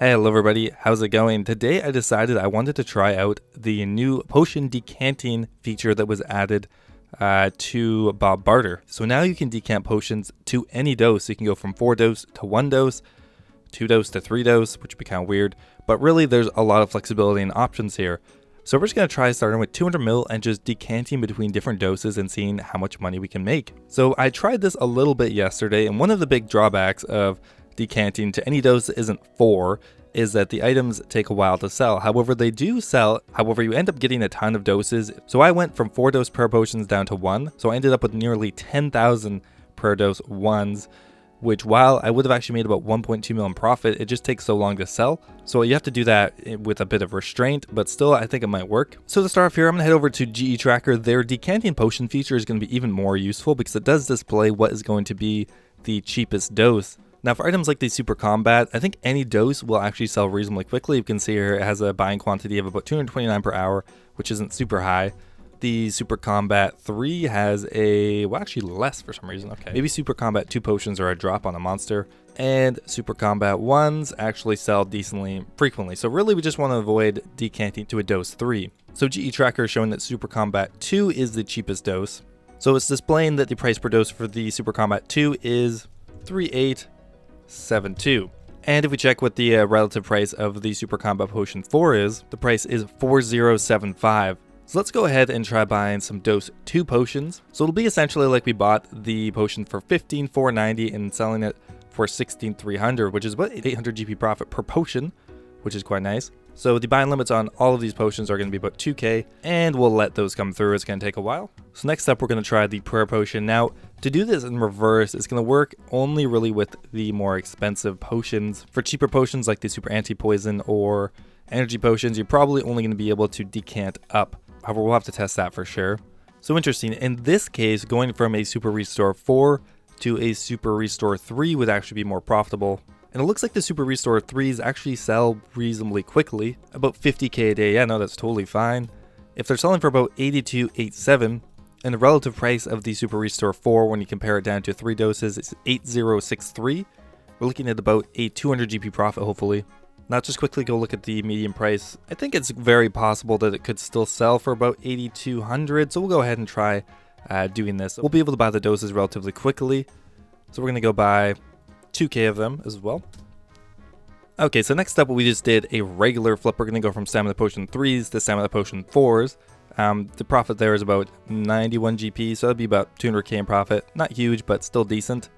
Hey, hello everybody, how's it going? Today I decided I wanted to try out the new potion decanting feature that was added to barter. So now you can decant potions to any dose. You can go from 4 dose to 1 dose, 2 dose to 3 dose, which would be kind of weird. But really there's a lot of flexibility and options here. So we're just going to try starting with 200 ml and just decanting between different doses and seeing how much money we can make. So I tried this a little bit yesterday, and one of the big drawbacks of decanting to any dose that isn't 4 is that the items take a while to sell. However, they do sell. However, you end up getting a ton of doses. So I went from 4 dose prayer potions down to 1. So I ended up with nearly 10,000 prayer dose 1s, which while I would have actually made about 1.2 million profit, it just takes so long to sell. So you have to do that with a bit of restraint, but still I think it might work. So to start off here, I'm gonna head over to GE Tracker. Their decanting potion feature is gonna be even more useful because it does display what is going to be the cheapest dose. Now for items like the Super Combat, I think any dose will actually sell reasonably quickly. You can see here it has a buying quantity of about 229 per hour, which isn't super high. The Super Combat 3 has well actually less for some reason, okay. Maybe Super Combat 2 potions are a drop on a monster, and Super Combat 1s actually sell decently frequently. So really we just want to avoid decanting to a dose 3. So GE Tracker is showing that Super Combat 2 is the cheapest dose. So it's displaying that the price per dose for the Super Combat 2 is 3872. And if we check what the relative price of the Super Combat Potion 4 is, the price is 4075. So let's go ahead and try buying some dose 2 potions. So it'll be essentially like we bought the potion for 15,490 and selling it for 16,300, which is about 800 GP profit per potion, which is quite nice. So the buying limits on all of these potions are going to be about 2k, and we'll let those come through. It's going to take a while. So next up, we're going to try the prayer potion. Now, to do this in reverse, it's going to work only really with the more expensive potions. For cheaper potions like the super anti-poison or energy potions, you're probably only going to be able to decant up. However, we'll have to test that for sure. So interesting, in this case, going from a Super Restore 4 to a Super Restore 3 would actually be more profitable. And it looks like the Super Restore 3s actually sell reasonably quickly, about 50k a day. Yeah, no, that's totally fine. If they're selling for about 82.87, and the relative price of the Super Restore 4 when you compare it down to 3 doses is 8063, we're looking at about a 200 GP profit hopefully. Now just quickly go look at the median price. I think it's very possible that it could still sell for about 8,200, so we'll go ahead and try doing this. We'll be able to buy the doses relatively quickly, so we're going to go buy 2k of them as well. Okay, so next up we just did a regular flip. We're going to go from Stamina Potion 3s to Stamina Potion 4s. The profit there is about 91 GP, so that'd be about 200k in profit. Not huge, but still decent.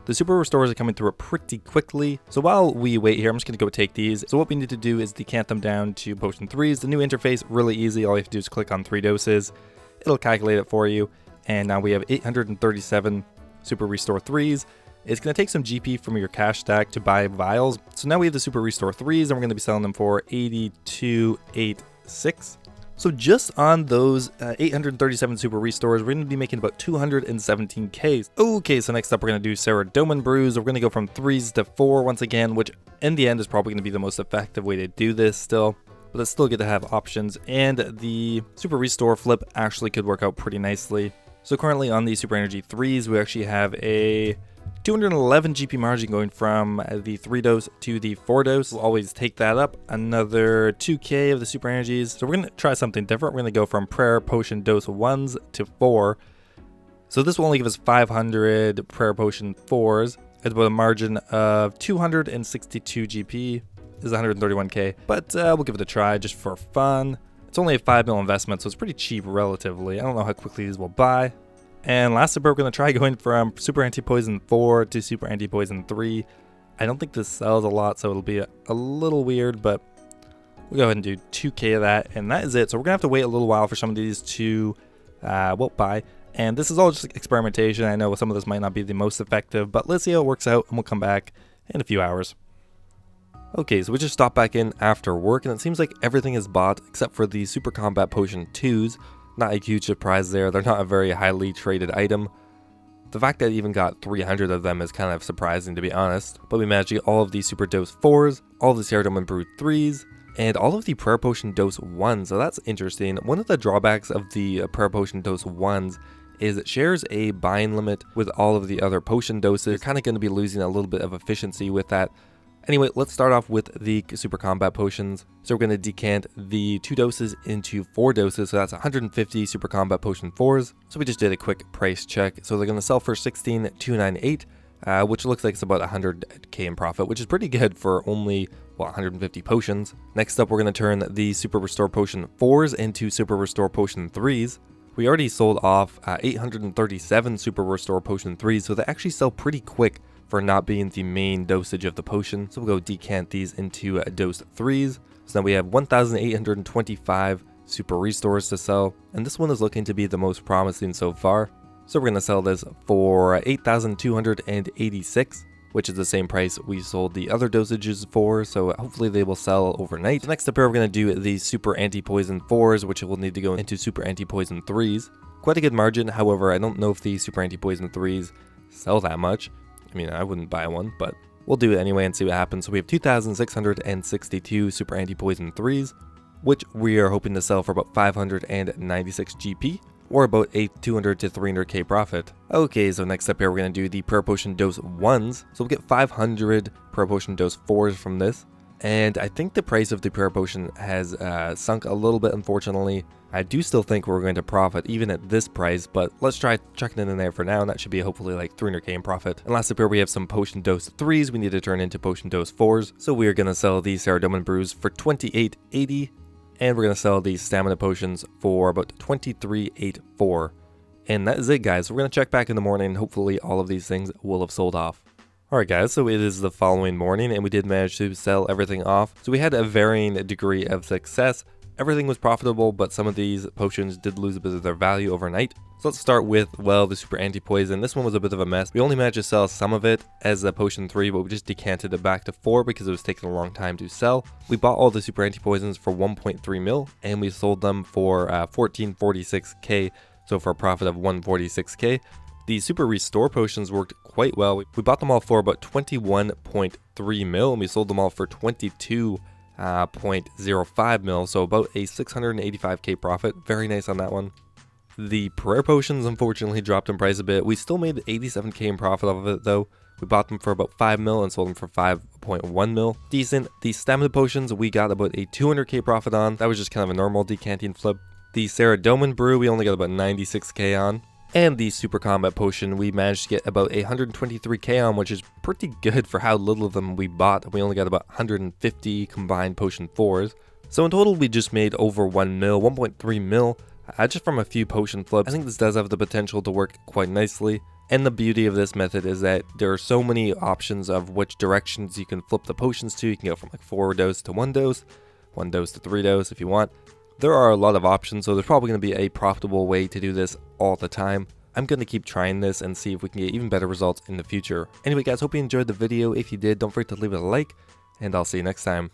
The Super Restores are coming through pretty quickly, so while we wait here, I'm just going to go take these. So what we need to do is decant them down to Potion 3s. The new interface, really easy. All you have to do is click on 3 doses. It'll calculate it for you, and now we have 837 Super Restore 3s. It's going to take some GP from your cash stack to buy vials. So now we have the Super Restore 3s, and we're going to be selling them for 8286. So just on those 837 Super Restores, we're going to be making about 217k. Okay, so next up we're going to do Saradomin Brews. We're going to go from 3s to 4 once again, which in the end is probably going to be the most effective way to do this still. But it's still good to have options, and the Super Restore flip actually could work out pretty nicely. So currently on the Super Energy 3s, we actually have a 211 GP margin going from the 3 dose to the 4 dose. We'll always take that up. Another 2k of the Super Energies. So we're going to try something different. We're going to go from Prayer Potion Dose 1s to 4. So this will only give us 500 Prayer Potion 4s at about a margin of 262 GP. This is 131k. But we'll give it a try just for fun. It's only a 5 mil investment, so it's pretty cheap relatively. I don't know how quickly these will buy. And last up, we're going to try going from Super Anti-Poison 4 to Super Anti-Poison 3. I don't think this sells a lot, so it'll be a little weird, but we'll go ahead and do 2k of that, and that is it. So we're going to have to wait a little while for some of these to buy. And this is all just experimentation. I know some of this might not be the most effective, but let's see how it works out, and we'll come back in a few hours. Okay, so we just stopped back in after work, and it seems like everything is bought except for the Super Combat Potion 2s. Not a huge surprise there. They're not a very highly traded item. The fact that I even got 300 of them is kind of surprising, to be honest. But we managed to get all of the Super Dose 4s, all of the Saradomin Brew 3s, and all of the Prayer Potion Dose 1s. So that's interesting. One of the drawbacks of the Prayer Potion Dose 1s is it shares a buying limit with all of the other potion doses. You're kind of going to be losing a little bit of efficiency with that. Anyway, let's start off with the super combat potions. So we're going to decant the 2 doses into 4 doses, so that's 150 super combat potion 4s. So we just did a quick price check. So they're going to sell for 16,298, which looks like it's about 100k in profit, which is pretty good for only, well, 150 potions. Next up, we're going to turn the super restore potion 4s into super restore potion 3s. We already sold off 837 super restore potion 3s, so they actually sell pretty quick for not being the main dosage of the potion. So we'll go decant these into dose 3s. So now we have 1,825 super restores to sell, and this one is looking to be the most promising so far. So we're going to sell this for 8,286, which is the same price we sold the other dosages for, so hopefully they will sell overnight. So next up here, we're going to do the super anti-poison 4s, which will need to go into super anti-poison 3s. Quite a good margin, however, I don't know if the super anti-poison 3s sell that much. I mean, I wouldn't buy one, but we'll do it anyway and see what happens. So we have 2,662 super anti-poison 3s, which we are hoping to sell for about 596 GP, or about a 200 to 300k profit. Okay, so next up here, we're going to do the prayer potion dose 1s. So we'll get 500 prayer potion dose 4s from this. And I think the price of the prayer potion has sunk a little bit, unfortunately. I do still think we're going to profit even at this price, but let's try chucking it in there for now, and that should be hopefully like 300k in profit. And last up here, we have some potion dose 3s we need to turn into potion dose 4s. So we are going to sell these Saradomin brews for 28.80, and we're going to sell these stamina potions for about 23.84. And that is it, guys. So we're going to check back in the morning, and hopefully all of these things will have sold off. Alright guys, so it is the following morning and we did manage to sell everything off. So we had a varying degree of success. Everything was profitable, but some of these potions did lose a bit of their value overnight. So let's start with, well, the super anti-poison. This one was a bit of a mess. We only managed to sell some of it as a potion 3, but we just decanted it back to 4 because it was taking a long time to sell. We bought all the super anti-poisons for 1.3 mil and we sold them for 1446k, so for a profit of 146k. The super restore potions worked quite well. We bought them all for about 21.3 mil and we sold them all for 22.05 mil, so about a 685k profit. Very nice on that one. The prayer potions unfortunately dropped in price a bit. We still made 87k in profit off of it though. We bought them for about 5 mil and sold them for 5.1 mil. Decent. The stamina potions we got about a 200k profit on. That was just kind of a normal decanting flip. The Saradomin brew we only got about 96k on. And the super combat potion we managed to get about 123k on, which is pretty good for how little of them we bought. We only got about 150 combined potion 4s. So in total we just made over 1 mil, 1.3 mil, just from a few potion flips. I think this does have the potential to work quite nicely. And the beauty of this method is that there are so many options of which directions you can flip the potions to. You can go from like 4 dose to 1 dose, 1 dose to 3 dose if you want. There are a lot of options, so there's probably going to be a profitable way to do this all the time. I'm going to keep trying this and see if we can get even better results in the future. Anyway guys, hope you enjoyed the video. If you did, don't forget to leave it a like, and I'll see you next time.